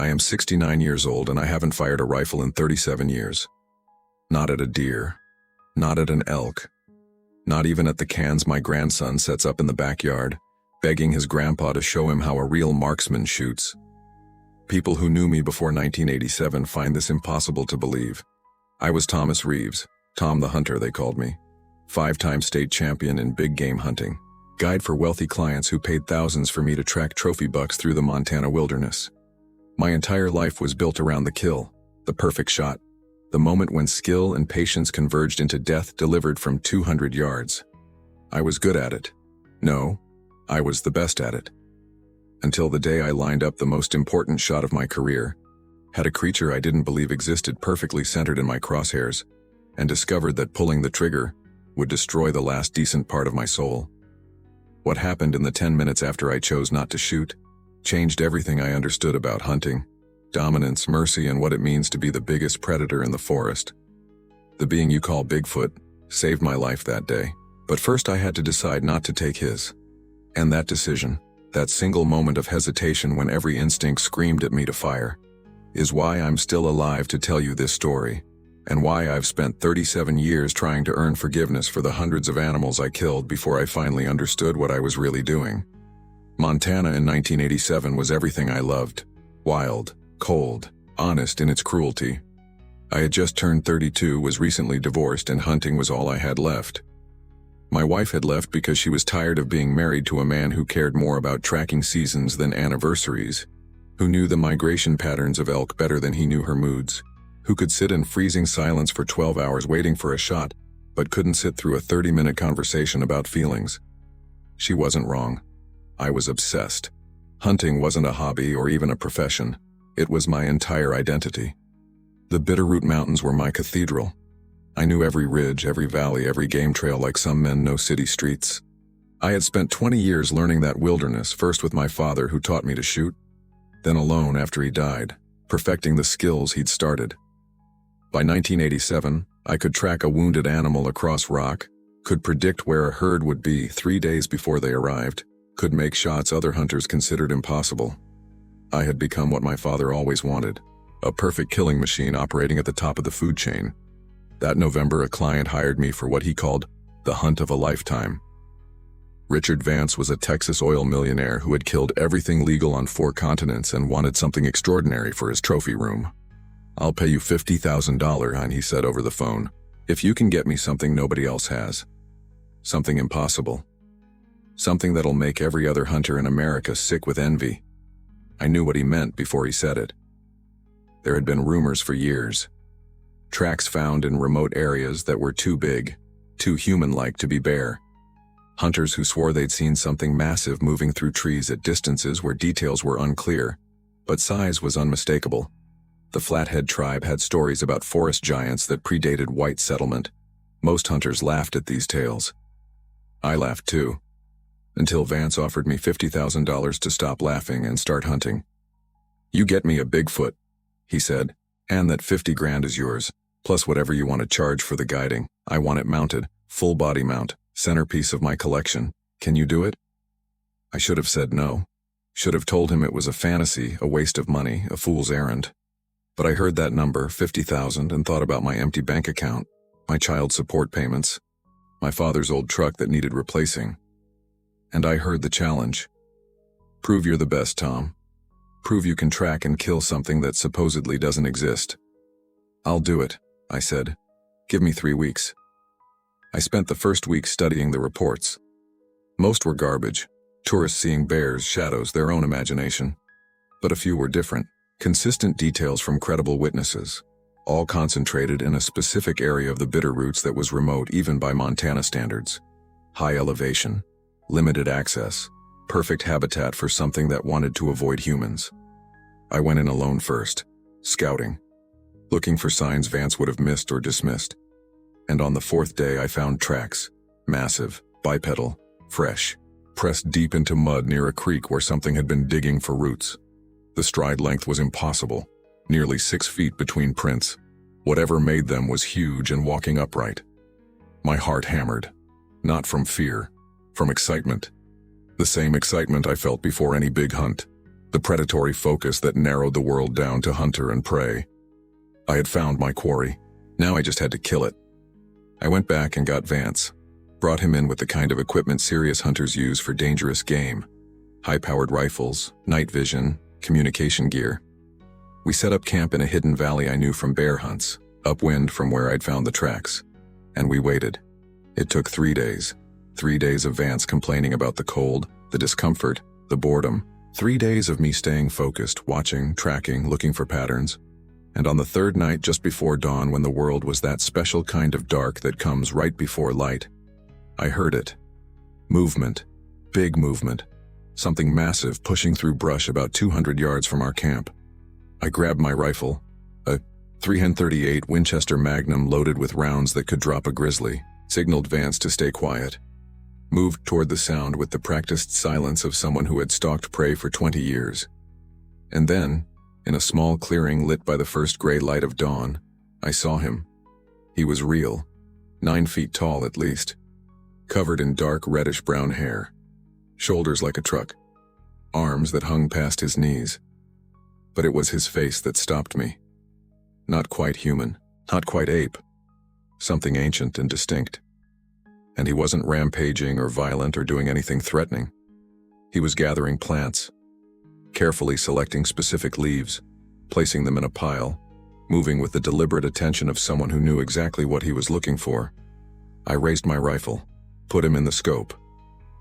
I am 69 years old and I haven't fired a rifle in 37 years. Not at a deer. Not at an elk. Not even at the cans my grandson sets up in the backyard, begging his grandpa to show him how a real marksman shoots. People who knew me before 1987 find this impossible to believe. I was Thomas Reeves, Tom the Hunter they called me, 5-time state champion in big game hunting, guide for wealthy clients who paid thousands for me to track trophy bucks through the Montana wilderness. My entire life was built around the kill, the perfect shot, the moment when skill and patience converged into death delivered from 200 yards. I was good at it. No, I was the best at it. Until the day I lined up the most important shot of my career, had a creature I didn't believe existed perfectly centered in my crosshairs, and discovered that pulling the trigger would destroy the last decent part of my soul. What happened in the 10 minutes after I chose not to shoot changed everything I understood about hunting, dominance, mercy, and what it means to be the biggest predator in the forest. The being you call Bigfoot saved my life that day, but first I had to decide not to take his. And that decision, that single moment of hesitation when every instinct screamed at me to fire, is why I'm still alive to tell you this story, and why I've spent 37 years trying to earn forgiveness for the hundreds of animals I killed before I finally understood what I was really doing. Montana in 1987 was everything I loved: wild, cold, honest in its cruelty. I had just turned 32, was recently divorced, and hunting was all I had left. My wife had left because she was tired of being married to a man who cared more about tracking seasons than anniversaries, who knew the migration patterns of elk better than he knew her moods, who could sit in freezing silence for 12 hours waiting for a shot, but couldn't sit through a 30-minute conversation about feelings. She wasn't wrong. I was obsessed. Hunting wasn't a hobby or even a profession. It was my entire identity. The Bitterroot Mountains were my cathedral. I knew every ridge, every valley, every game trail like some men know city streets. I had spent 20 years learning that wilderness, first with my father who taught me to shoot, then alone after he died, perfecting the skills he'd started. By 1987, I could track a wounded animal across rock, could predict where a herd would be 3 days before they arrived, could make shots other hunters considered impossible. I had become what my father always wanted, a perfect killing machine operating at the top of the food chain. That November, a client hired me for what he called the hunt of a lifetime. Richard Vance was a Texas oil millionaire who had killed everything legal on 4 continents and wanted something extraordinary for his trophy room. "I'll pay you $50,000, hon," he said over the phone, "if you can get me something nobody else has. Something impossible. Something that'll make every other hunter in America sick with envy." I knew what he meant before he said it. There had been rumors for years. Tracks found in remote areas that were too big, too human-like to be bear. Hunters who swore they'd seen something massive moving through trees at distances where details were unclear, but size was unmistakable. The Flathead tribe had stories about forest giants that predated white settlement. Most hunters laughed at these tales. I laughed too, until Vance offered me $50,000 to stop laughing and start hunting. "You get me a Bigfoot," he said, "and that 50 grand is yours, plus whatever you want to charge for the guiding. I want it mounted, full body mount, centerpiece of my collection. Can you do it?" I should have said no. Should have told him it was a fantasy, a waste of money, a fool's errand. But I heard that number, 50,000, and thought about my empty bank account, my child support payments, my father's old truck that needed replacing. And I heard the challenge. "Prove you're the best, Tom. Prove you can track and kill something that supposedly doesn't exist." "I'll do it," I said. "Give me 3 weeks." I spent the first week studying the reports. Most were garbage, tourists seeing bears, shadows, their own imagination. But a few were different, consistent details from credible witnesses, all concentrated in a specific area of the Bitterroots that was remote even by Montana standards. High elevation, limited access, perfect habitat for something that wanted to avoid humans. I went in alone first, scouting, looking for signs Vance would have missed or dismissed. And on the 4th day I found tracks, massive, bipedal, fresh, pressed deep into mud near a creek where something had been digging for roots. The stride length was impossible, nearly 6 feet between prints. Whatever made them was huge and walking upright. My heart hammered, not from fear, from excitement. The same excitement I felt before any big hunt. The predatory focus that narrowed the world down to hunter and prey. I had found my quarry. Now I just had to kill it. I went back and got Vance. Brought him in with the kind of equipment serious hunters use for dangerous game. High-powered rifles, night vision, communication gear. We set up camp in a hidden valley I knew from bear hunts, upwind from where I'd found the tracks. And we waited. It took 3 days. 3 days of Vance complaining about the cold, the discomfort, the boredom. 3 days of me staying focused, watching, tracking, looking for patterns. And on the third night just before dawn, when the world was that special kind of dark that comes right before light, I heard it. Movement. Big movement. Something massive pushing through brush about 200 yards from our camp. I grabbed my rifle, a 338 Winchester Magnum loaded with rounds that could drop a grizzly, signaled Vance to stay quiet. Moved toward the sound with the practiced silence of someone who had stalked prey for 20 years. And then, in a small clearing lit by the first gray light of dawn, I saw him. He was real, 9 feet tall at least, covered in dark reddish-brown hair, shoulders like a truck, arms that hung past his knees. But it was his face that stopped me. Not quite human, not quite ape, something ancient and distinct. And he wasn't rampaging or violent or doing anything threatening. He was gathering plants, carefully selecting specific leaves, placing them in a pile, moving with the deliberate attention of someone who knew exactly what he was looking for. I raised my rifle, put him in the scope,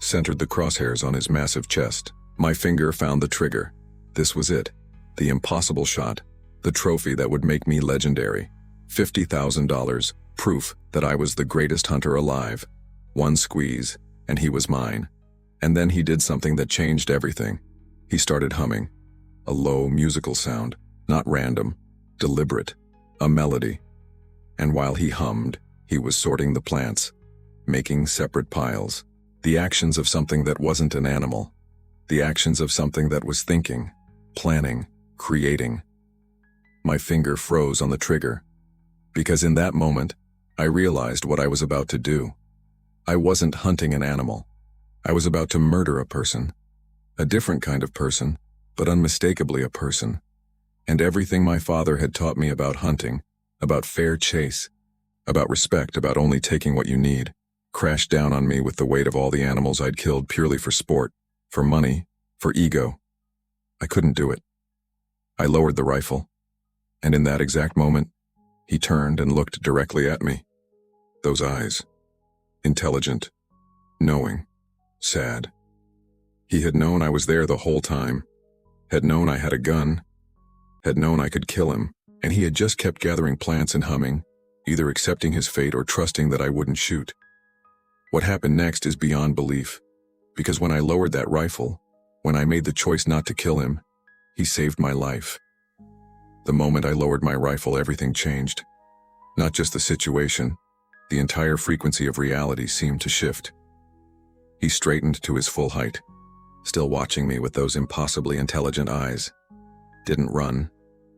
centered the crosshairs on his massive chest. My finger found the trigger. This was it, the impossible shot, the trophy that would make me legendary. $50,000, proof that I was the greatest hunter alive. One squeeze, and he was mine. And then he did something that changed everything. He started humming. A low, musical sound, not random, deliberate, a melody. And while he hummed, he was sorting the plants, making separate piles. The actions of something that wasn't an animal. The actions of something that was thinking, planning, creating. My finger froze on the trigger, because in that moment, I realized what I was about to do. I wasn't hunting an animal. I was about to murder a person. A different kind of person, but unmistakably a person. And everything my father had taught me about hunting, about fair chase, about respect, about only taking what you need, crashed down on me with the weight of all the animals I'd killed purely for sport, for money, for ego. I couldn't do it. I lowered the rifle, and in that exact moment, he turned and looked directly at me. Those eyes. Intelligent, knowing, sad. He had known I was there the whole time, had known I had a gun, had known I could kill him, and he had just kept gathering plants and humming, either accepting his fate or trusting that I wouldn't shoot. What happened next is beyond belief, because when I lowered that rifle, when I made the choice not to kill him, he saved my life. The moment I lowered my rifle, everything changed. Not just the situation, the entire frequency of reality seemed to shift. He straightened to his full height, still watching me with those impossibly intelligent eyes. Didn't run,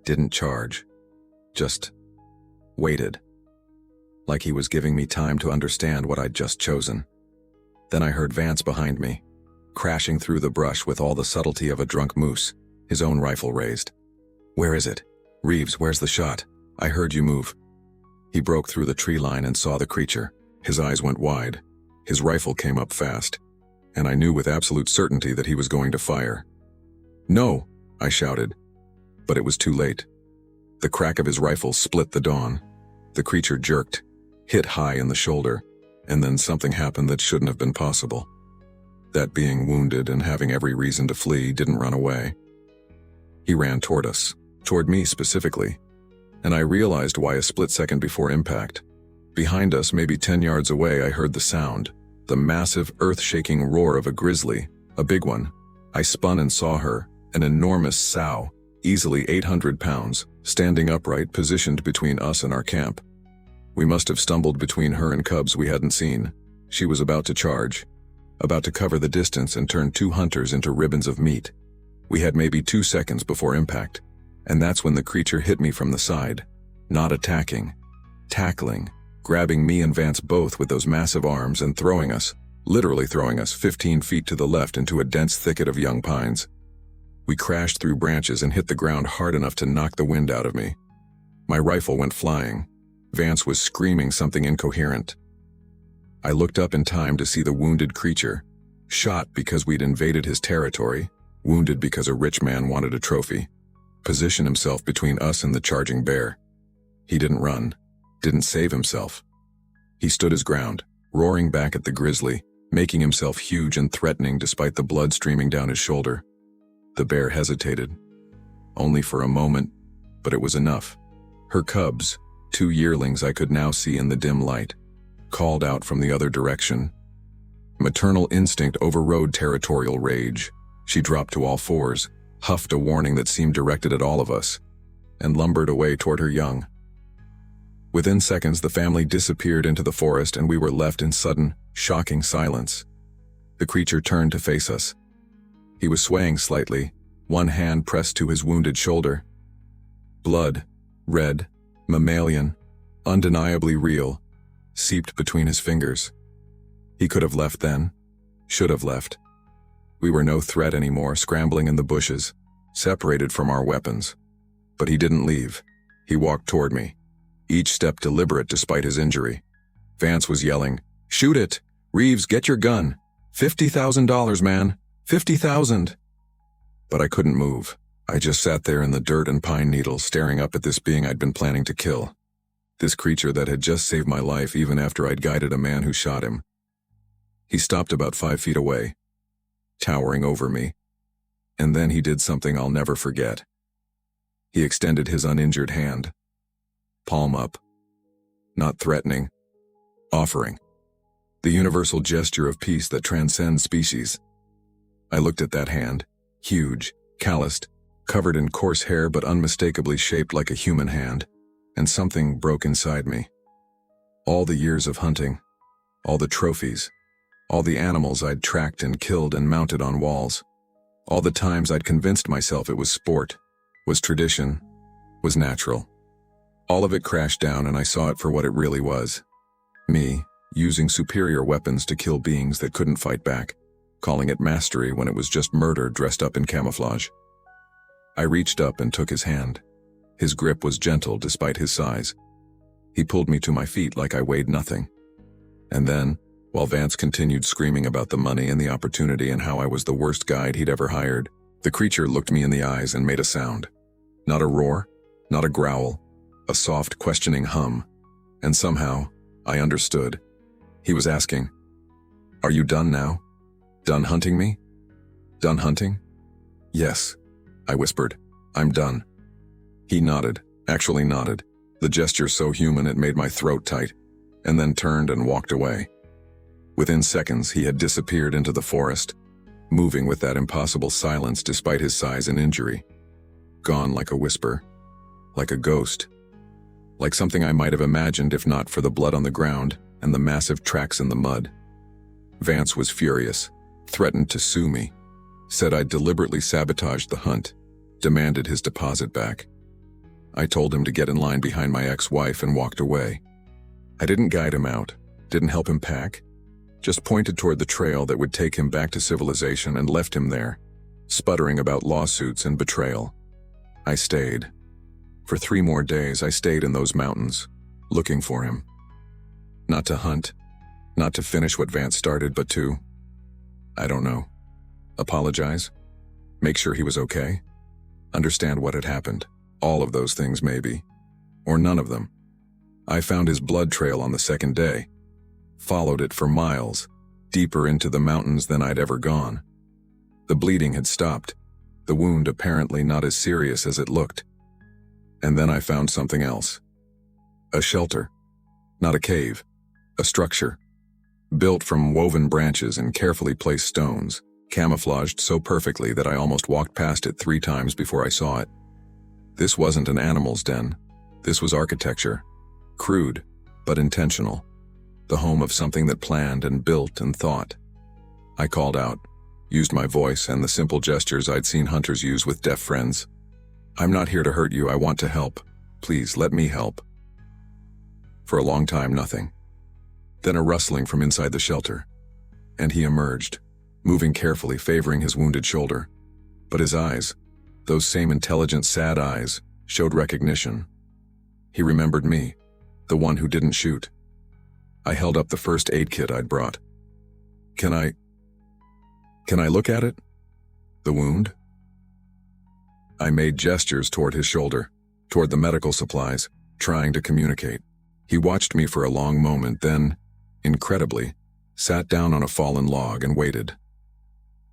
didn't charge, just waited. Like he was giving me time to understand what I'd just chosen. Then I heard Vance behind me, crashing through the brush with all the subtlety of a drunk moose, his own rifle raised. "Where is it? Reeves, where's the shot? I heard you move." He broke through the tree line and saw the creature. His eyes went wide. His rifle came up fast, and I knew with absolute certainty that he was going to fire. "No!" I shouted, but it was too late. The crack of his rifle split the dawn. The creature jerked, hit high in the shoulder, and then something happened that shouldn't have been possible. That being wounded and having every reason to flee didn't run away. He ran toward us, toward me specifically, and I realized why a split second before impact. Behind us, maybe 10 yards away, I heard the sound, the massive earth-shaking roar of a grizzly, a big one. I spun and saw her, an enormous sow, easily 800 pounds, standing upright, positioned between us and our camp. We must have stumbled between her and cubs we hadn't seen. She was about to charge, about to cover the distance and turn 2 hunters into ribbons of meat. We had maybe 2 seconds before impact, and that's when the creature hit me from the side, not attacking, tackling, grabbing me and Vance both with those massive arms and throwing us, literally throwing us 15 feet to the left into a dense thicket of young pines. We crashed through branches and hit the ground hard enough to knock the wind out of me. My rifle went flying. Vance was screaming something incoherent. I looked up in time to see the wounded creature, shot because we'd invaded his territory, wounded because a rich man wanted a trophy, position himself between us and the charging bear. He didn't run, didn't save himself. He stood his ground, roaring back at the grizzly, making himself huge and threatening despite the blood streaming down his shoulder. The bear hesitated, only for a moment, but it was enough. Her cubs, 2 yearlings I could now see in the dim light, called out from the other direction. Maternal instinct overrode territorial rage. She dropped to all fours, huffed a warning that seemed directed at all of us, and lumbered away toward her young. Within seconds, the family disappeared into the forest and we were left in sudden, shocking silence. The creature turned to face us. He was swaying slightly, one hand pressed to his wounded shoulder. Blood, red, mammalian, undeniably real, seeped between his fingers. He could have left then, should have left. We were no threat anymore, scrambling in the bushes, separated from our weapons. But he didn't leave. He walked toward me, each step deliberate despite his injury. Vance was yelling, "Shoot it! Reeves, get your gun! $50,000, man! 50,000!" But I couldn't move. I just sat there in the dirt and pine needles, staring up at this being I'd been planning to kill. This creature that had just saved my life even after I'd guided a man who shot him. He stopped about 5 feet away, towering over me. And then he did something I'll never forget. He extended his uninjured hand, palm up, not threatening, offering. The universal gesture of peace that transcends species. I looked at that hand, huge, calloused, covered in coarse hair but unmistakably shaped like a human hand, and something broke inside me. All the years of hunting, all the trophies, all the animals I'd tracked and killed and mounted on walls, all the times I'd convinced myself it was sport, was tradition, was natural. All of it crashed down and I saw it for what it really was. Me, using superior weapons to kill beings that couldn't fight back, calling it mastery when it was just murder dressed up in camouflage. I reached up and took his hand. His grip was gentle despite his size. He pulled me to my feet like I weighed nothing. And then, while Vance continued screaming about the money and the opportunity and how I was the worst guide he'd ever hired, the creature looked me in the eyes and made a sound. Not a roar, not a growl, a soft, questioning hum. And somehow, I understood. He was asking, "Are you done now? Done hunting me? Done hunting?" "Yes," I whispered. "I'm done." He nodded, actually nodded, the gesture so human it made my throat tight, and then turned and walked away. Within seconds, he had disappeared into the forest, moving with that impossible silence despite his size and injury. Gone like a whisper, like a ghost, like something I might have imagined if not for the blood on the ground and the massive tracks in the mud. Vance was furious, threatened to sue me, said I'd deliberately sabotaged the hunt, demanded his deposit back. I told him to get in line behind my ex-wife and walked away. I didn't guide him out, didn't help him pack, just pointed toward the trail that would take him back to civilization and left him there, sputtering about lawsuits and betrayal. I stayed. For 3 more days, I stayed in those mountains, looking for him. Not to hunt, not to finish what Vance started, but to, I don't know, apologize, make sure he was okay, understand what had happened, all of those things maybe, or none of them. I found his blood trail on the 2nd day, followed it for miles, deeper into the mountains than I'd ever gone. The bleeding had stopped, the wound apparently not as serious as it looked. And then I found something else. A shelter, not a cave, a structure, built from woven branches and carefully placed stones, camouflaged so perfectly that I almost walked past it 3 times before I saw it. This wasn't an animal's den. This was architecture, crude, but intentional. The home of something that planned and built and thought. I called out, used my voice and the simple gestures I'd seen hunters use with deaf friends. "I'm not here to hurt you, I want to help. Please, let me help." For a long time, nothing. Then a rustling from inside the shelter. And he emerged, moving carefully, favoring his wounded shoulder. But his eyes, those same intelligent, sad eyes, showed recognition. He remembered me, the one who didn't shoot. I held up the first aid kit I'd brought. Can I look at it? The wound? I made gestures toward his shoulder, toward the medical supplies, trying to communicate. He watched me for a long moment, then, incredibly, sat down on a fallen log and waited.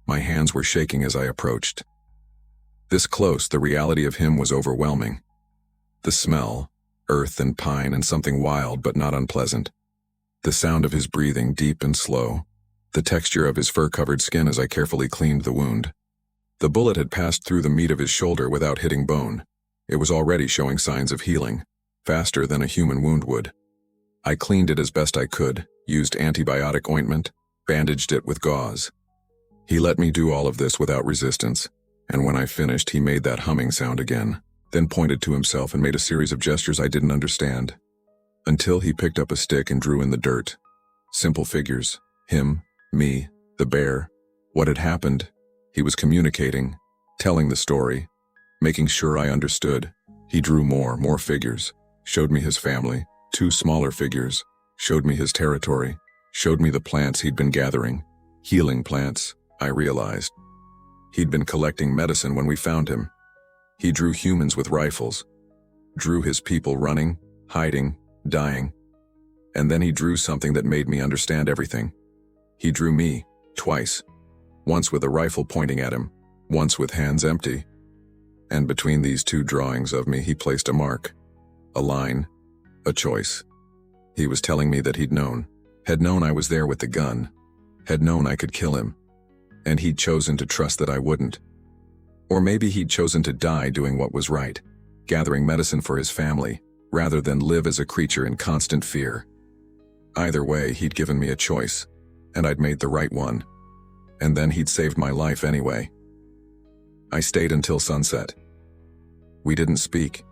My hands were shaking as I approached. This close, the reality of him was overwhelming. The smell, earth and pine and something wild but not unpleasant. The sound of his breathing, deep and slow. The texture of his fur-covered skin as I carefully cleaned the wound. The bullet had passed through the meat of his shoulder without hitting bone. It was already showing signs of healing, faster than a human wound would. I cleaned it as best I could, used antibiotic ointment, bandaged it with gauze. He let me do all of this without resistance, and when I finished, he made that humming sound again, then pointed to himself and made a series of gestures I didn't understand. Until he picked up a stick and drew in the dirt. Simple figures. Him, me, the bear. What had happened? He was communicating, telling the story, making sure I understood. He drew more figures, showed me his family, 2 smaller figures, showed me his territory, showed me the plants he'd been gathering. Healing plants, I realized. He'd been collecting medicine when we found him. He drew humans with rifles, drew his people running, hiding, dying. And then he drew something that made me understand everything. He drew me, twice. Once with a rifle pointing at him, once with hands empty. And between these 2 drawings of me, he placed a mark, a line, a choice. He was telling me that he'd known, had known I was there with the gun, had known I could kill him, and he'd chosen to trust that I wouldn't. Or maybe he'd chosen to die doing what was right, gathering medicine for his family, rather than live as a creature in constant fear. Either way, he'd given me a choice, and I'd made the right one. And then he'd saved my life anyway. I stayed until sunset. We didn't speak.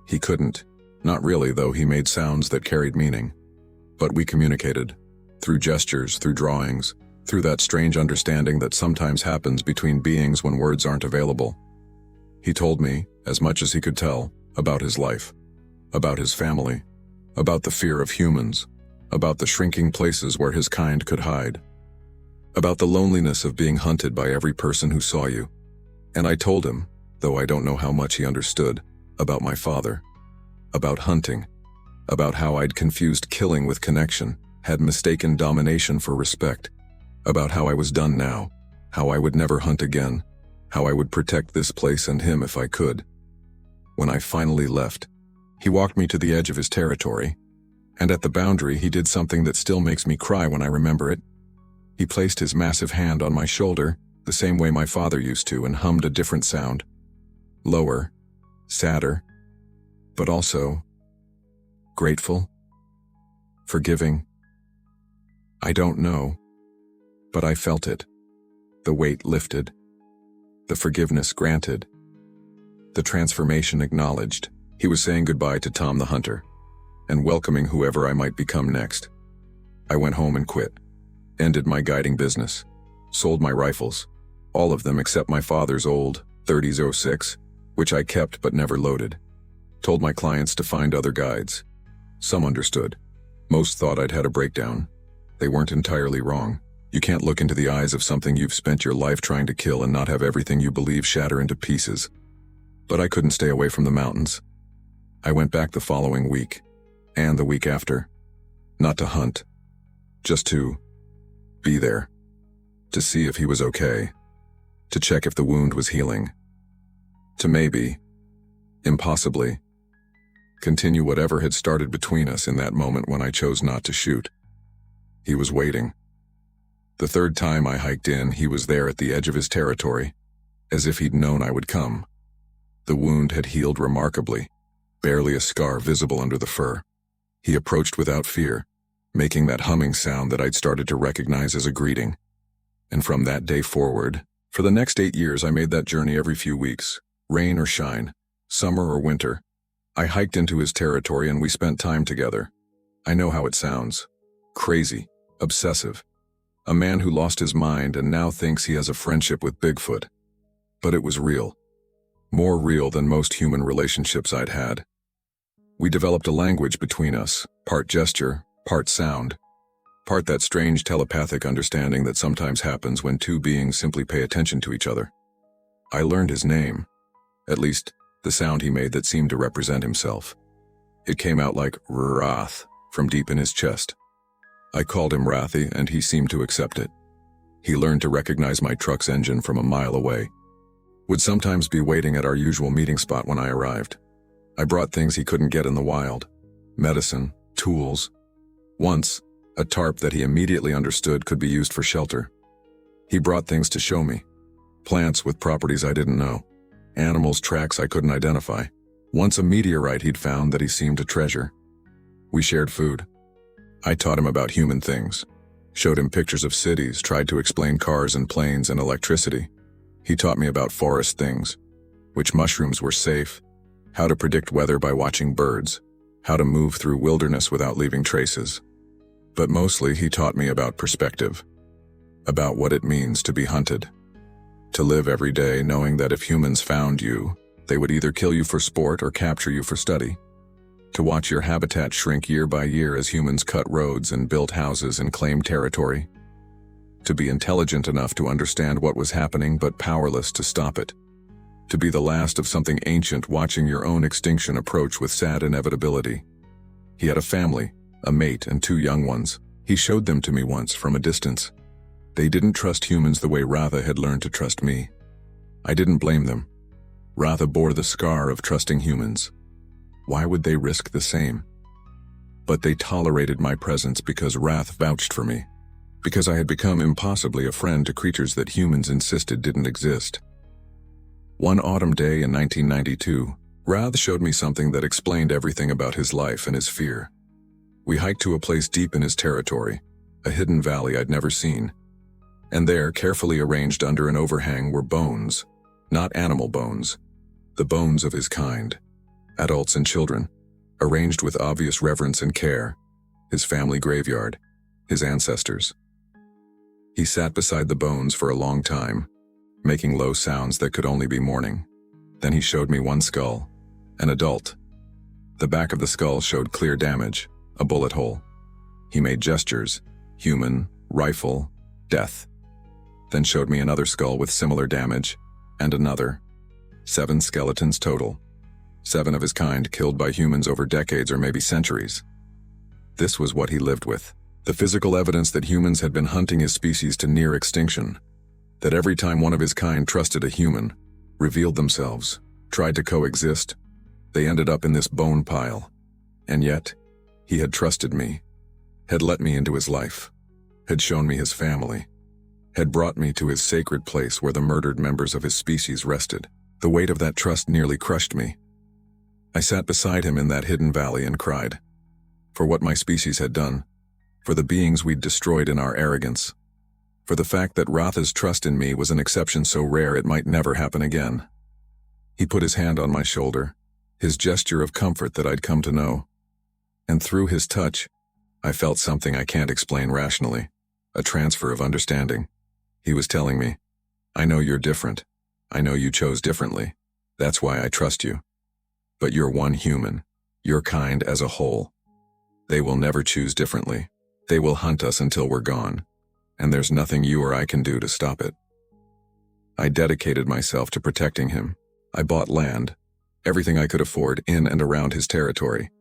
He couldn't. Not really, though he made sounds that carried meaning. But we communicated. Through gestures, through drawings, through that strange understanding that sometimes happens between beings when words aren't available. He told me, as much as he could tell, about his life, about his family, about the fear of humans, about the shrinking places where his kind could hide, about the loneliness of being hunted by every person who saw you. And I told him, though I don't know how much he understood, about my father, about hunting, about how I'd confused killing with connection, had mistaken domination for respect, about how I was done now, how I would never hunt again, how I would protect this place and him if I could. When I finally left, he walked me to the edge of his territory, and at the boundary he did something that still makes me cry when I remember it. He placed his massive hand on my shoulder, the same way my father used to, and hummed a different sound. Lower, sadder, but also grateful, forgiving. I don't know, but I felt it. The weight lifted, the forgiveness granted, the transformation acknowledged. He was saying goodbye to Tom the Hunter, and welcoming whoever I might become next. I went home and quit, ended my guiding business, sold my rifles, all of them except my father's old 30-06, which I kept but never loaded. Told my clients to find other guides. Some understood. Most thought I'd had a breakdown. They weren't entirely wrong. You can't look into the eyes of something you've spent your life trying to kill and not have everything you believe shatter into pieces. But I couldn't stay away from the mountains. I went back the following week, and the week after. Not to hunt, just to be there, to see if he was okay, to check if the wound was healing, to maybe, impossibly, continue whatever had started between us in that moment when I chose not to shoot. He was waiting. The third time I hiked in, he was there at the edge of his territory, as if he'd known I would come. The wound had healed remarkably, barely a scar visible under the fur. He approached without fear, making that humming sound that I'd started to recognize as a greeting. And from that day forward, for the next 8 years, I made that journey every few weeks, rain or shine, summer or winter. I hiked into his territory and we spent time together. I know how it sounds. Crazy, obsessive. A man who lost his mind and now thinks he has a friendship with Bigfoot. But it was real. More real than most human relationships I'd had. We developed a language between us, part gesture, part sound, part that strange telepathic understanding that sometimes happens when two beings simply pay attention to each other. I learned his name, at least the sound he made that seemed to represent himself. It came out like wrath from deep in his chest. I called him Wrathy, and he seemed to accept it. He learned to recognize my truck's engine from a mile away. Would sometimes be waiting at our usual meeting spot when I arrived. I brought things he couldn't get in the wild. Medicine, tools. Once, a tarp that he immediately understood could be used for shelter. He brought things to show me. Plants with properties I didn't know. Animals' tracks I couldn't identify. Once a meteorite he'd found that he seemed to treasure. We shared food. I taught him about human things. Showed him pictures of cities, tried to explain cars and planes and electricity. He taught me about forest things, which mushrooms were safe, how to predict weather by watching birds, how to move through wilderness without leaving traces. But mostly he taught me about perspective, about what it means to be hunted, to live every day knowing that if humans found you, they would either kill you for sport or capture you for study, to watch your habitat shrink year by year as humans cut roads and built houses and claimed territory, to be intelligent enough to understand what was happening but powerless to stop it, to be the last of something ancient watching your own extinction approach with sad inevitability. He had a family, a mate, and 2 young ones. He showed them to me once from a distance. They didn't trust humans the way Ratha had learned to trust me. I didn't blame them. Ratha bore the scar of trusting humans. Why would they risk the same? But they tolerated my presence because Wrath vouched for me, because I had become impossibly a friend to creatures that humans insisted didn't exist. One autumn day in 1992, Wrath showed me something that explained everything about his life and his fear. We hiked to a place deep in his territory, a hidden valley I'd never seen. And there, carefully arranged under an overhang, were bones, not animal bones, the bones of his kind, adults and children, arranged with obvious reverence and care, his family graveyard, his ancestors. He sat beside the bones for a long time, making low sounds that could only be mourning. Then he showed me one skull, an adult. The back of the skull showed clear damage, a bullet hole. He made gestures, human, rifle, death. Then showed me another skull with similar damage, and another. 7 skeletons total. 7 of his kind killed by humans over decades or maybe centuries. This was what he lived with. The physical evidence that humans had been hunting his species to near extinction. That every time one of his kind trusted a human, revealed themselves, tried to coexist, they ended up in this bone pile. And yet, he had trusted me, had let me into his life, had shown me his family, had brought me to his sacred place where the murdered members of his species rested. The weight of that trust nearly crushed me. I sat beside him in that hidden valley and cried. For what my species had done, for the beings we'd destroyed in our arrogance, for the fact that Ratha's trust in me was an exception so rare it might never happen again. He put his hand on my shoulder, his gesture of comfort that I'd come to know. And through his touch, I felt something I can't explain rationally, a transfer of understanding. He was telling me, I know you're different. I know you chose differently. That's why I trust you. But you're one human, your kind as a whole. They will never choose differently. They will hunt us until we're gone, and there's nothing you or I can do to stop it. I dedicated myself to protecting him. I bought land, everything I could afford in and around his territory,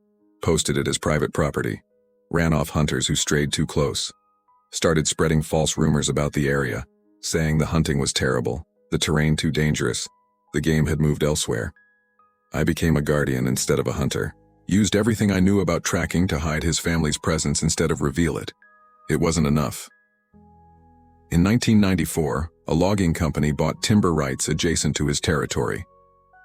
posted it as private property, ran off hunters who strayed too close, started spreading false rumors about the area, saying the hunting was terrible, the terrain too dangerous, the game had moved elsewhere. I became a guardian instead of a hunter, used everything I knew about tracking to hide his family's presence instead of reveal it. It wasn't enough. In 1994, a logging company bought timber rights adjacent to his territory.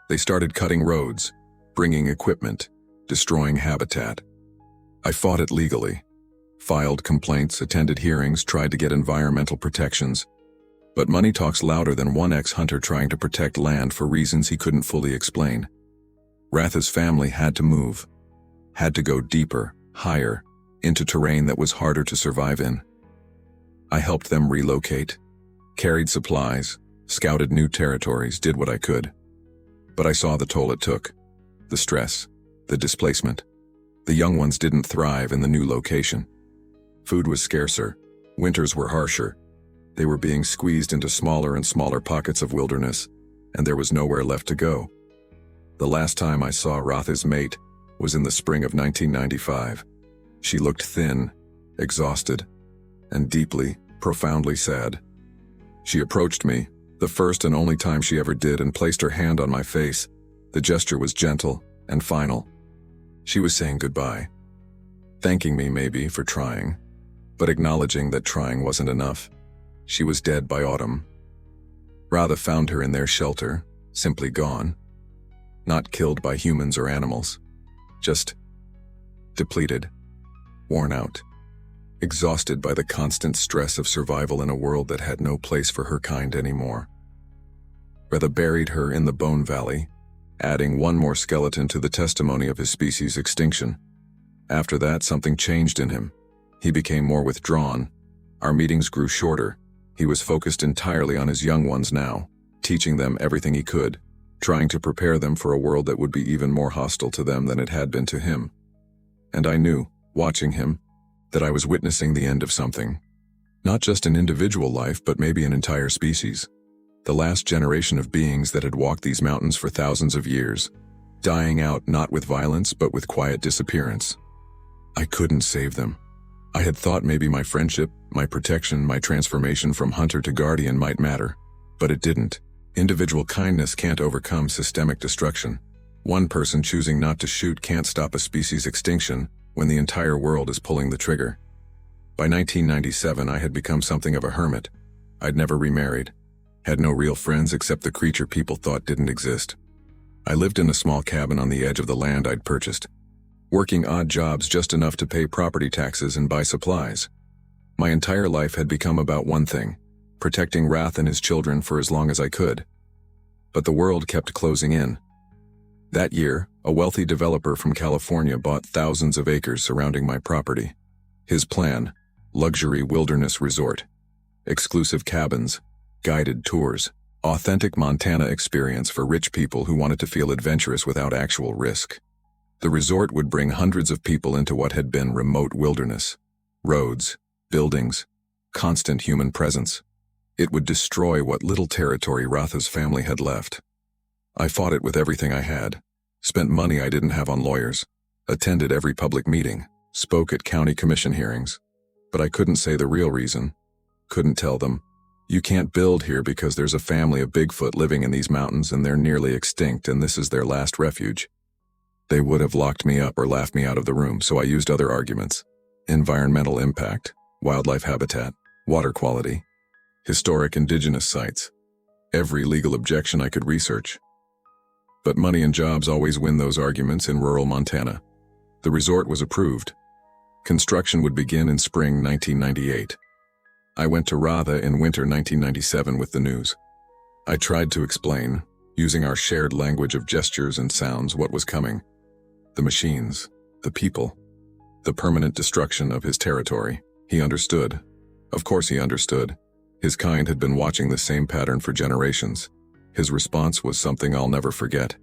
They started cutting roads, bringing equipment, destroying habitat. I fought it legally, filed complaints, attended hearings, tried to get environmental protections. But money talks louder than one ex-hunter trying to protect land for reasons he couldn't fully explain. Ratha's family had to move, had to go deeper, higher, into terrain that was harder to survive in. I helped them relocate, carried supplies, scouted new territories, did what I could. But I saw the toll it took. The stress, the displacement. The young ones didn't thrive in the new location. Food was scarcer. Winters were harsher. They were being squeezed into smaller and smaller pockets of wilderness, and there was nowhere left to go. The last time I saw Ratha's mate was in the spring of 1995. She looked thin, exhausted, and deeply, profoundly sad. She approached me, the first and only time she ever did, and placed her hand on my face. The gesture was gentle and final. She was saying goodbye. Thanking me, maybe, for trying, but acknowledging that trying wasn't enough. She was dead by autumn. Ratha found her in their shelter, simply gone. Not killed by humans or animals. Just depleted, worn out, exhausted by the constant stress of survival in a world that had no place for her kind anymore. Ratha buried her in the Bone Valley, adding one more skeleton to the testimony of his species' extinction. After that, something changed in him. He became more withdrawn. Our meetings grew shorter. He was focused entirely on his young ones now, teaching them everything he could, trying to prepare them for a world that would be even more hostile to them than it had been to him. And I knew, watching him, that I was witnessing the end of something. Not just an individual life, but maybe an entire species. The last generation of beings that had walked these mountains for thousands of years, dying out not with violence but with quiet disappearance. I couldn't save them. I had thought maybe my friendship, my protection, my transformation from hunter to guardian might matter, but it didn't. Individual kindness can't overcome systemic destruction. One person choosing not to shoot can't stop a species' extinction when the entire world is pulling the trigger. By 1997, I had become something of a hermit. I'd never remarried, had no real friends except the creature people thought didn't exist. I lived in a small cabin on the edge of the land I'd purchased, working odd jobs just enough to pay property taxes and buy supplies. My entire life had become about one thing: protecting Rath and his children for as long as I could. But the world kept closing in. That year, a wealthy developer from California bought thousands of acres surrounding my property. His plan: luxury wilderness resort, exclusive cabins, guided tours, authentic Montana experience for rich people who wanted to feel adventurous without actual risk. The resort would bring hundreds of people into what had been remote wilderness. Roads, buildings, constant human presence. It would destroy what little territory Ratha's family had left. I fought it with everything I had, spent money I didn't have on lawyers, attended every public meeting, spoke at county commission hearings. But I couldn't say the real reason. Couldn't tell them, you can't build here because there's a family of Bigfoot living in these mountains and they're nearly extinct and this is their last refuge. They would have locked me up or laughed me out of the room, so I used other arguments. Environmental impact, wildlife habitat, water quality, historic indigenous sites. Every legal objection I could research. But money and jobs always win those arguments in rural Montana. The resort was approved. Construction would begin in spring 1998. I went to Ratha in winter 1997 with the news. I tried to explain, using our shared language of gestures and sounds, what was coming. The machines, the people, the permanent destruction of his territory. He understood. Of course he understood. His kind had been watching the same pattern for generations. His response was something I'll never forget.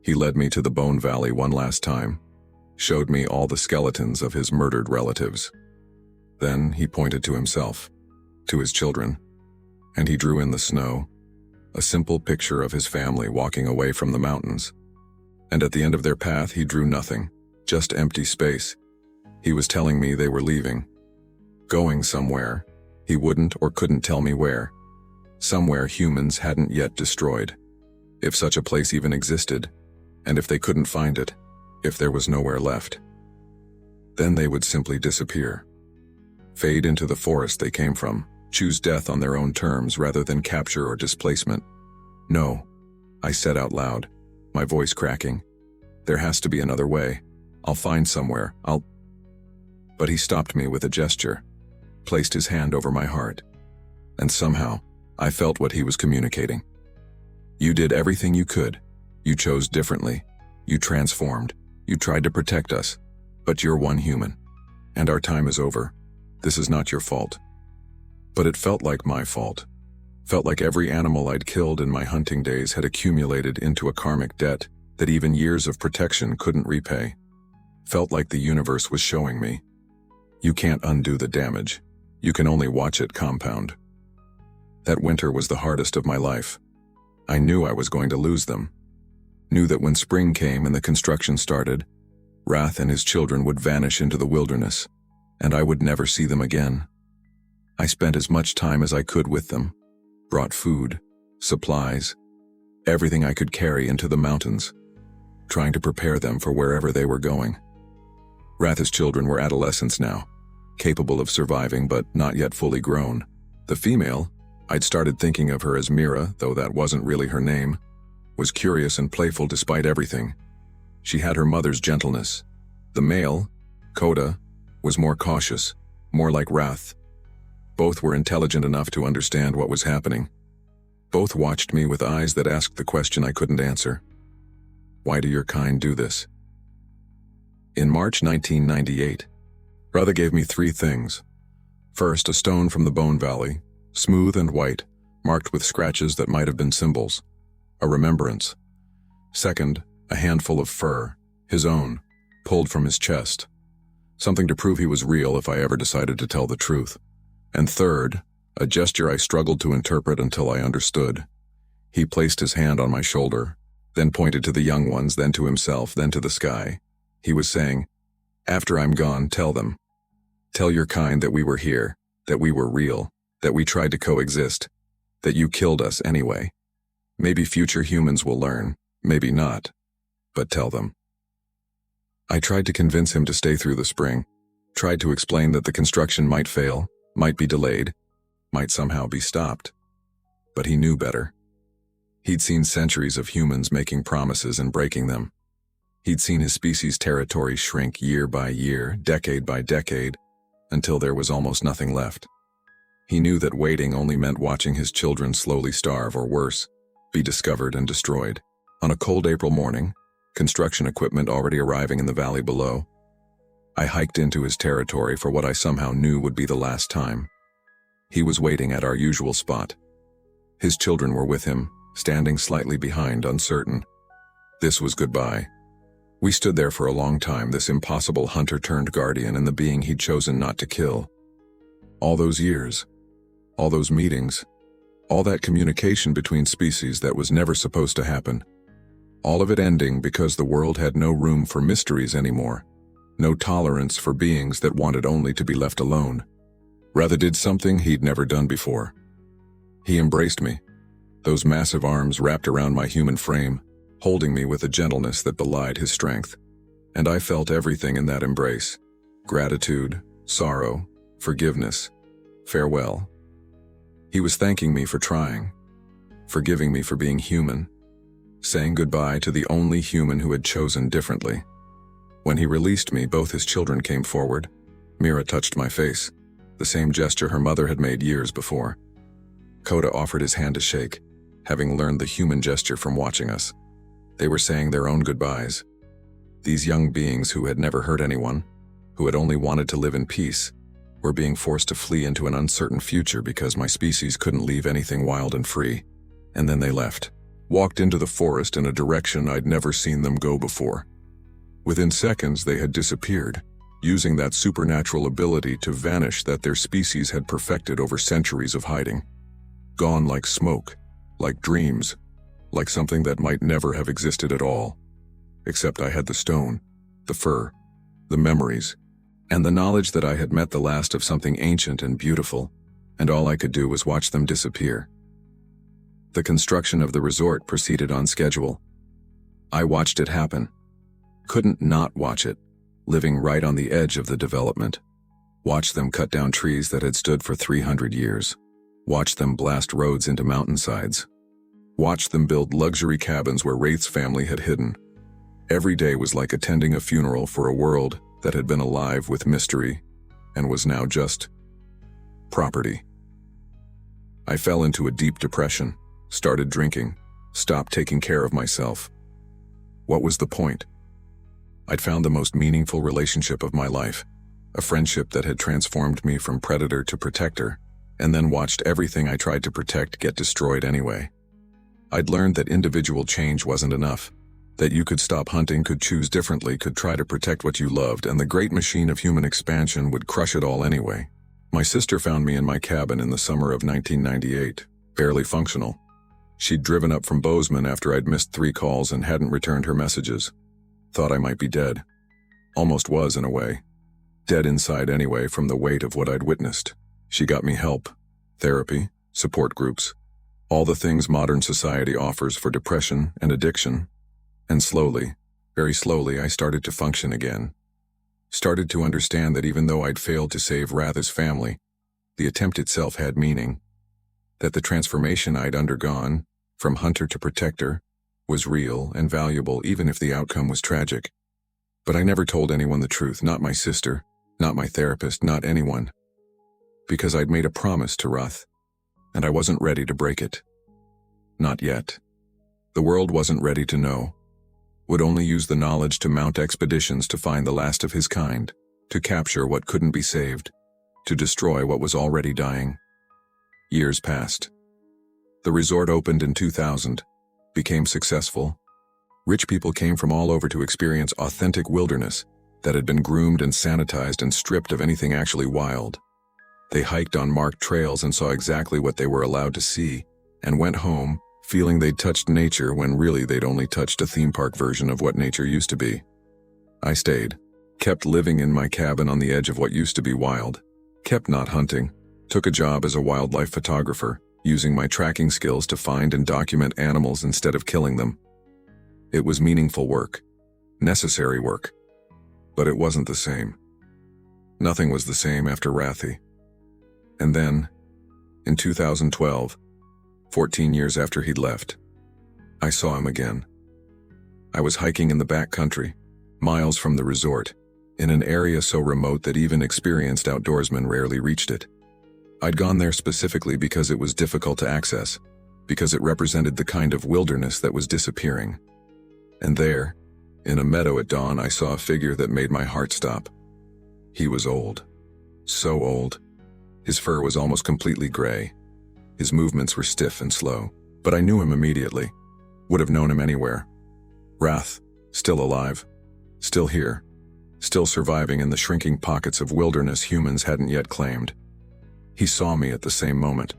He led me to the Bone Valley one last time, showed me all the skeletons of his murdered relatives. Then he pointed to himself, to his children, and he drew in the snow, a simple picture of his family walking away from the mountains. And at the end of their path he drew nothing, just empty space. He was telling me they were leaving, going somewhere. He wouldn't or couldn't tell me where. Somewhere humans hadn't yet destroyed, if such a place even existed, and if they couldn't find it, if there was nowhere left. Then they would simply disappear, fade into the forest they came from, choose death on their own terms rather than capture or displacement. No, I said out loud, my voice cracking. There has to be another way. I'll find somewhere, But he stopped me with a gesture, placed his hand over my heart, and somehow, I felt what he was communicating. You did everything you could. You chose differently. You transformed. You tried to protect us. But you're one human. And our time is over. This is not your fault. But it felt like my fault. Felt like every animal I'd killed in my hunting days had accumulated into a karmic debt that even years of protection couldn't repay. Felt like the universe was showing me, you can't undo the damage. You can only watch it compound. That winter was the hardest of my life. I knew I was going to lose them. Knew that when spring came and the construction started, Wrath and his children would vanish into the wilderness, and I would never see them again. I spent as much time as I could with them, brought food, supplies, everything I could carry into the mountains, trying to prepare them for wherever they were going. Wrath's children were adolescents now, capable of surviving but not yet fully grown. The female, I'd started thinking of her as Mira, though that wasn't really her name, was curious and playful despite everything. She had her mother's gentleness. The male, Coda, was more cautious, more like Wrath. Both were intelligent enough to understand what was happening. Both watched me with eyes that asked the question I couldn't answer. Why do your kind do this? In March 1998, Brother gave me 3 things. First, a stone from the Bone Valley, smooth and white, marked with scratches that might have been symbols. A remembrance. Second, a handful of fur, his own, pulled from his chest. Something to prove he was real if I ever decided to tell the truth. And third, a gesture I struggled to interpret until I understood. He placed his hand on my shoulder, then pointed to the young ones, then to himself, then to the sky. He was saying, "After I'm gone, tell them. Tell your kind that we were here, that we were real, that we tried to coexist, that you killed us anyway. Maybe future humans will learn, maybe not, but tell them." I tried to convince him to stay through the spring, tried to explain that the construction might fail, might be delayed, might somehow be stopped. But he knew better. He'd seen centuries of humans making promises and breaking them. He'd seen his species' territory shrink year by year, decade by decade, until there was almost nothing left. He knew that waiting only meant watching his children slowly starve or worse, be discovered and destroyed. On a cold April morning, construction equipment already arriving in the valley below, I hiked into his territory for what I somehow knew would be the last time. He was waiting at our usual spot. His children were with him, standing slightly behind, uncertain. This was goodbye. We stood there for a long time, this impossible hunter-turned-guardian and the being he'd chosen not to kill. All those years, all those meetings, all that communication between species that was never supposed to happen. All of it ending because the world had no room for mysteries anymore, no tolerance for beings that wanted only to be left alone. Rather did something he'd never done before. He embraced me, those massive arms wrapped around my human frame, holding me with a gentleness that belied his strength. And I felt everything in that embrace: gratitude, sorrow, forgiveness, farewell. He was thanking me for trying, forgiving me for being human, saying goodbye to the only human who had chosen differently. When he released me, both his children came forward. Mira touched my face, the same gesture her mother had made years before. Coda offered his hand to shake, having learned the human gesture from watching us. They were saying their own goodbyes. These young beings who had never hurt anyone, who had only wanted to live in peace, were being forced to flee into an uncertain future because my species couldn't leave anything wild and free. And then they left, walked into the forest in a direction I'd never seen them go before. Within seconds, they had disappeared, using that supernatural ability to vanish that their species had perfected over centuries of hiding. Gone like smoke, like dreams, like something that might never have existed at all. Except I had the stone, the fur, the memories, and the knowledge that I had met the last of something ancient and beautiful, and all I could do was watch them disappear. The construction of the resort proceeded on schedule. I watched it happen. Couldn't not watch it, living right on the edge of the development. Watch them cut down trees that had stood for 300 years. Watch them blast roads into mountainsides. Watch them build luxury cabins where Wraith's family had hidden. Every day was like attending a funeral for a world that had been alive with mystery and was now just property. I fell into a deep depression, started drinking, stopped taking care of myself. What was the point? I'd found the most meaningful relationship of my life, a friendship that had transformed me from predator to protector, and then watched everything I tried to protect get destroyed anyway. I'd learned that individual change wasn't enough, that you could stop hunting, could choose differently, could try to protect what you loved, and the great machine of human expansion would crush it all anyway. My sister found me in my cabin in the summer of 1998, barely functional. She'd driven up from Bozeman after I'd missed 3 calls and hadn't returned her messages. Thought I might be dead. Almost was in a way. Dead inside anyway from the weight of what I'd witnessed. She got me help, therapy, support groups, all the things modern society offers for depression and addiction. And slowly, very slowly, I started to function again. Started to understand that even though I'd failed to save Ratha's family, the attempt itself had meaning. That the transformation I'd undergone, from hunter to protector, was real and valuable even if the outcome was tragic. But I never told anyone the truth, not my sister, not my therapist, not anyone. Because I'd made a promise to Ruth, and I wasn't ready to break it. Not yet. The world wasn't ready to know. Would only use the knowledge to mount expeditions to find the last of his kind, to capture what couldn't be saved, to destroy what was already dying. Years passed. The resort opened in 2000, became successful. Rich people came from all over to experience authentic wilderness that had been groomed and sanitized and stripped of anything actually wild. They hiked on marked trails and saw exactly what they were allowed to see, and went home feeling they'd touched nature when really they'd only touched a theme park version of what nature used to be. I stayed, kept living in my cabin on the edge of what used to be wild, kept not hunting, took a job as a wildlife photographer, using my tracking skills to find and document animals instead of killing them. It was meaningful work, necessary work, but it wasn't the same. Nothing was the same after Rathi. And then, in 2012, 14 years after he'd left, I saw him again. I was hiking in the back country, miles from the resort, in an area so remote that even experienced outdoorsmen rarely reached it. I'd gone there specifically because it was difficult to access, because it represented the kind of wilderness that was disappearing. And there, in a meadow at dawn, I saw a figure that made my heart stop. He was old. So old. His fur was almost completely gray. His movements were stiff and slow, but I knew him immediately. Would have known him anywhere. Rath, still alive. Still here. Still surviving in the shrinking pockets of wilderness humans hadn't yet claimed. He saw me at the same moment.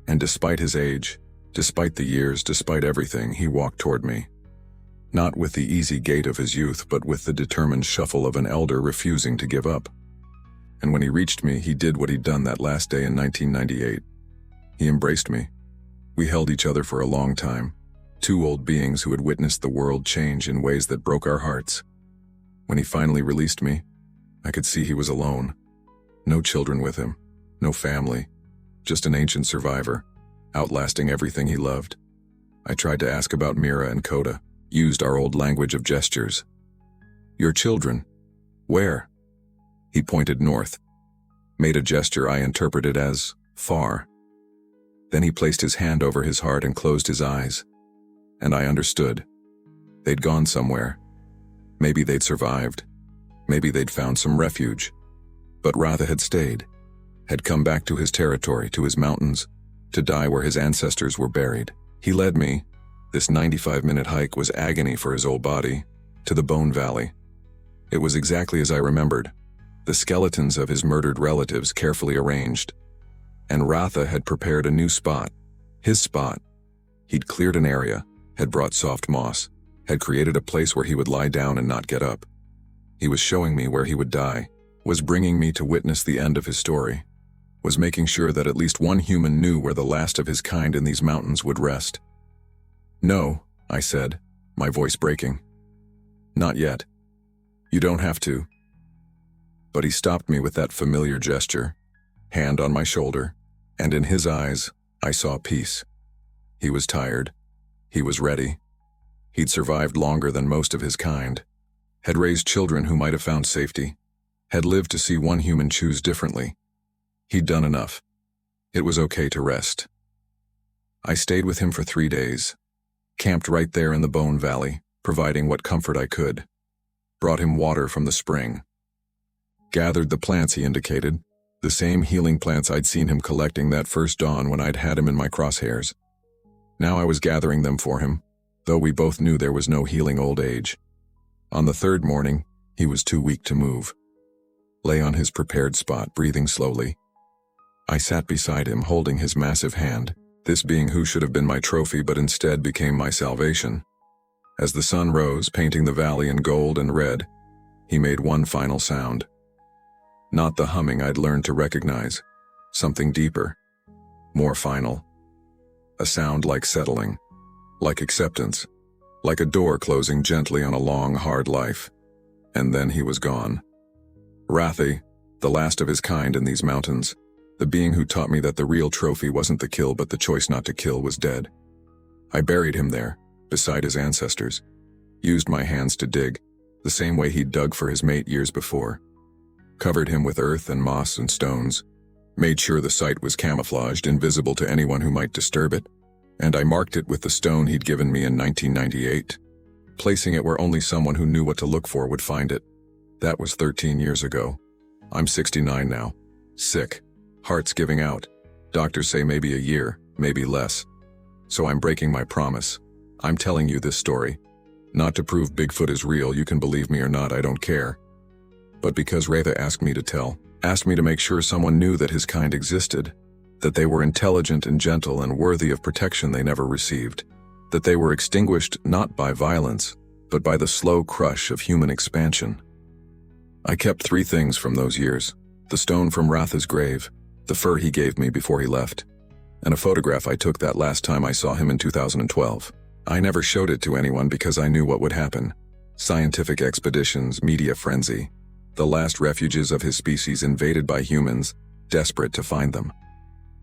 And despite his age, despite the years, despite everything, he walked toward me. Not with the easy gait of his youth, but with the determined shuffle of an elder refusing to give up. And when he reached me, he did what he'd done that last day in 1998. He embraced me. We held each other for a long time, 2 old beings who had witnessed the world change in ways that broke our hearts. When he finally released me, I could see he was alone. No children with him, no family, just an ancient survivor, outlasting everything he loved. I tried to ask about Mira and Coda, used our old language of gestures. Your children? Where? He pointed north, made a gesture I interpreted as far. Then he placed his hand over his heart and closed his eyes. And I understood. They'd gone somewhere. Maybe they'd survived. Maybe they'd found some refuge. But Ratha had stayed, had come back to his territory, to his mountains, to die where his ancestors were buried. He led me. This 95-minute hike was agony for his old body, to the Bone Valley. It was exactly as I remembered. The skeletons of his murdered relatives carefully arranged. And Ratha had prepared a new spot. His spot. He'd cleared an area, had brought soft moss, had created a place where he would lie down and not get up. He was showing me where he would die, was bringing me to witness the end of his story, was making sure that at least one human knew where the last of his kind in these mountains would rest. No, I said, my voice breaking. Not yet. You don't have to. But he stopped me with that familiar gesture, hand on my shoulder, and in his eyes, I saw peace. He was tired. He was ready. He'd survived longer than most of his kind, had raised children who might have found safety, had lived to see one human choose differently. He'd done enough. It was okay to rest. I stayed with him for 3 days, camped right there in the Bone Valley, providing what comfort I could, brought him water from the spring, gathered the plants he indicated, The same healing plants I'd seen him collecting that first dawn when I'd had him in my crosshairs. Now I was gathering them for him, though we both knew there was no healing old age. On the third morning, he was too weak to move. Lay on his prepared spot, breathing slowly. I sat beside him, holding his massive hand, this being who should have been my trophy but instead became my salvation. As the sun rose, painting the valley in gold and red, he made one final sound. Not the humming I'd learned to recognize, something deeper, more final. A sound like settling, like acceptance, like a door closing gently on a long, hard life. And then he was gone. Rathi, the last of his kind in these mountains, the being who taught me that the real trophy wasn't the kill but the choice not to kill, was dead. I buried him there, beside his ancestors, used my hands to dig, the same way he'd dug for his mate years before. Covered him with earth and moss and stones, made sure the site was camouflaged, invisible to anyone who might disturb it, and I marked it with the stone he'd given me in 1998, placing it where only someone who knew what to look for would find it. That was 13 years ago. I'm 69 now. Sick. Heart's giving out. Doctors say maybe a year, maybe less. So I'm breaking my promise. I'm telling you this story. Not to prove Bigfoot is real, you can believe me or not, I don't care. But because Ratha asked me to tell, asked me to make sure someone knew that his kind existed, that they were intelligent and gentle and worthy of protection they never received, that they were extinguished not by violence, but by the slow crush of human expansion. I kept 3 things from those years: the stone from Ratha's grave, the fur he gave me before he left, and a photograph I took that last time I saw him in 2012. I never showed it to anyone because I knew what would happen. Scientific expeditions, media frenzy, the last refuges of his species invaded by humans, desperate to find them.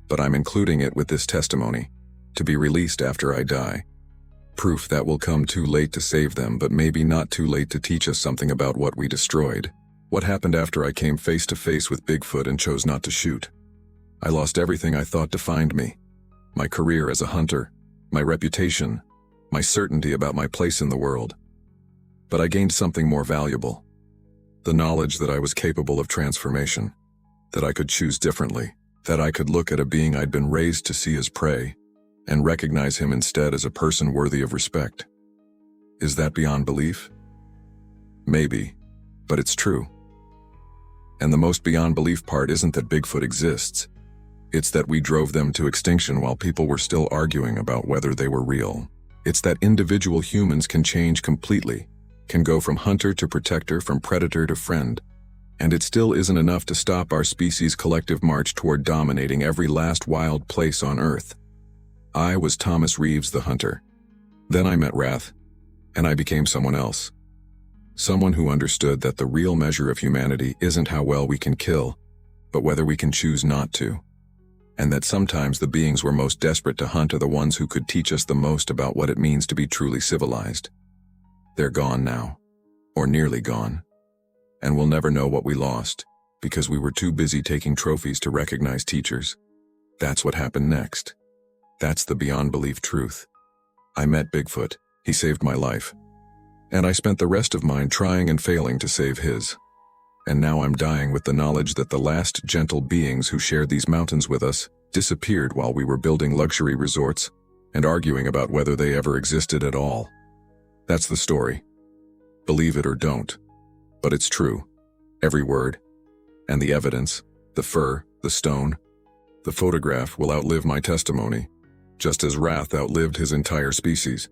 But I'm including it with this testimony, to be released after I die. Proof that will come too late to save them, but maybe not too late to teach us something about what we destroyed. What happened after I came face to face with Bigfoot and chose not to shoot? I lost everything I thought defined me. My career as a hunter, my reputation, my certainty about my place in the world. But I gained something more valuable. The knowledge that I was capable of transformation, that I could choose differently, that I could look at a being I'd been raised to see as prey, and recognize him instead as a person worthy of respect. Is that beyond belief? Maybe, but it's true. And the most beyond belief part isn't that Bigfoot exists. It's that we drove them to extinction while people were still arguing about whether they were real. It's that individual humans can change completely, can go from hunter to protector, from predator to friend. And it still isn't enough to stop our species' collective march toward dominating every last wild place on Earth. I was Thomas Reeves the hunter. Then I met Rath, and I became someone else. Someone who understood that the real measure of humanity isn't how well we can kill, but whether we can choose not to. And that sometimes the beings we're most desperate to hunt are the ones who could teach us the most about what it means to be truly civilized. They're gone now, or nearly gone. And we'll never know what we lost, because we were too busy taking trophies to recognize teachers. That's what happened next. That's the beyond belief truth. I met Bigfoot, he saved my life. And I spent the rest of mine trying and failing to save his. And now I'm dying with the knowledge that the last gentle beings who shared these mountains with us disappeared while we were building luxury resorts and arguing about whether they ever existed at all. That's the story. Believe it or don't. But it's true. Every word. And the evidence, the fur, the stone, the photograph will outlive my testimony, just as Rath outlived his entire species.